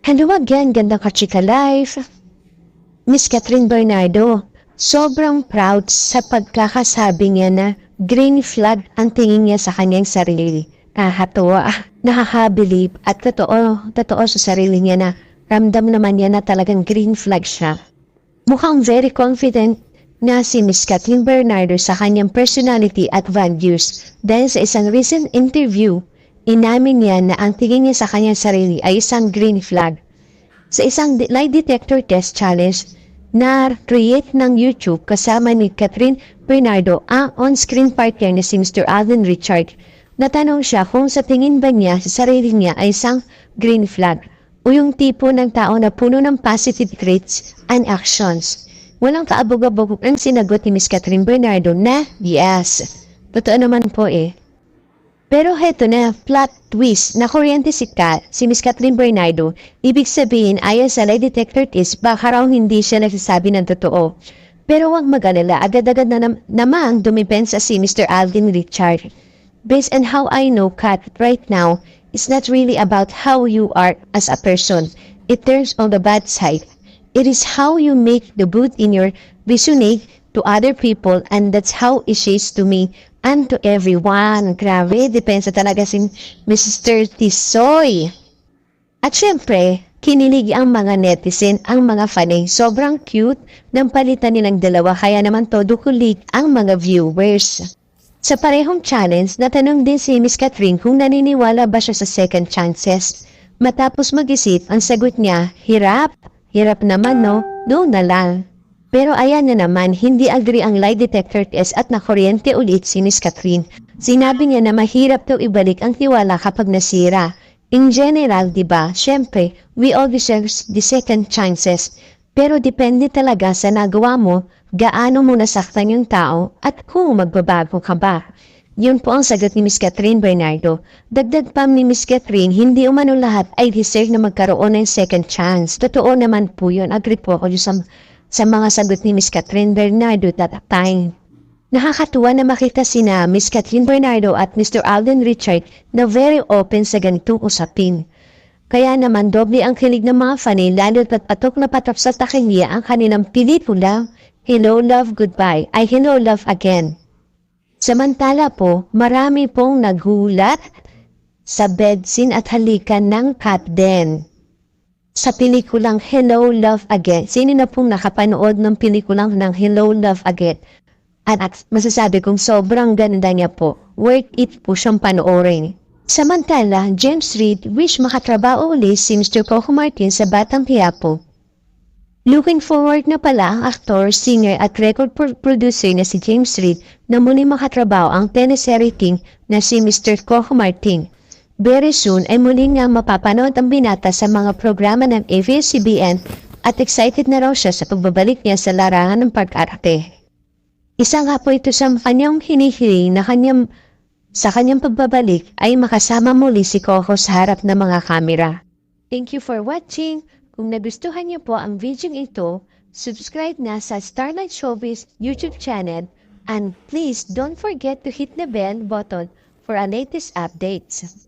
Hello again, gandang kachika life. Miss Catherine Bernardo, sobrang proud sa pagkakasabi niya na green flag ang tingin niya sa kanyang sarili. Nakakatuwa, nakakabilib at totoo sa sarili niya na ramdam naman niya na talagang green flag siya. Mukhang very confident na si Miss Catherine Bernardo sa kanyang personality at values dahil sa isang recent interview, inamin niya na ang tingin niya sa kanyang sarili ay isang green flag. Sa isang lie detector test challenge na create ng YouTube kasama ni Catherine Bernardo ang on-screen partner ni si Mr. Alden Richard, natanong siya kung sa tingin ba niya sa sarili niya ay isang green flag o yung tipo ng tao na puno ng positive traits and actions. Walang kaabog-abog ang sinagot ni Miss Catherine Bernardo na yes. Totoo naman po eh. Pero heto na, plot twist, na kuryente si Miss Catherine Bernardo, ibig sabihin ayon sa lie detector test, baka raw hindi siya nagsasabi ng totoo. Pero huwag mag-alala, agad-agad namang dumipensa si Mr. Alden Richard. Based on how I know Kat right now, it's not really about how you are as a person. It turns on the bad side. It is how you make the good in your resonate to other people, and that's how it is to me and to everyone. Grabe, depensa talaga si Mr. Tisoy. At syempre, kinilig ang mga netizen, ang mga fanay. Sobrang cute ng palitan nilang dalawa, kaya naman todo kulig ang mga viewers. Sa parehong challenge, natanong din si Miss Catherine kung naniniwala ba siya sa second chances. Matapos mag-isip, ang sagot niya, hirap. Hirap naman no, no na lang. Pero ayan na naman, hindi agree ang lie detector test at nakuryente ulit si Miss Catherine. Sinabi niya na mahirap daw ibalik ang tiwala kapag nasira. In general, diba, syempre, we all deserve the second chances. Pero depende talaga sa nagawa mo, gaano mo nasaktan yung tao at kung magbabago ka ba. Yun po ang sagot ni Miss Catherine Bernardo. Dagdag pa ni Miss Catherine, hindi umano lahat ay deserve na magkaroon ng second chance. Totoo naman po yun. Agree po ako sa mga sagot ni Miss Catherine Bernardo that time. Nakakatuwa na makita sina Miss Catherine Bernardo at Mr. Alden Richard na very open sa ganitong usapin. Kaya naman doble ang kilig ng mga fanay lalo at patok na patok sa takilya ang kanilang pelikula Hello Love Goodbye ay Hello Love Again. Samantala po, marami pong nagulat sa bedsin at halikan ng Kat Den. Sa pelikulang Hello Love Again, sino na pong nakapanood ng pelikulang ng Hello Love Again? At masasabi kong sobrang ganda niya po, worth it po siyang panoorin. Samantala, James Reid wish makatrabaho ulit si Mr. Coco Martin sa Batang Quiapo. Looking forward na pala ang aktor, singer at record producer na si James Reid na muli makatrabaho ang teleserye king na si Mr. Coco Martin. Very soon ay muli nga mapapanood ang binata sa mga programa ng ABS-CBN at excited na raw siya sa pagbabalik niya sa larangan ng pag-arte. Isa nga po ito sa kanyang hinihiling na sa kanyang pagbabalik ay makasama muli si Coco sa harap ng mga kamera. Thank you for watching! Kung nagustuhan niyo po ang video ito, subscribe na sa Starlight Showbiz YouTube channel and please don't forget to hit the bell button for our latest updates.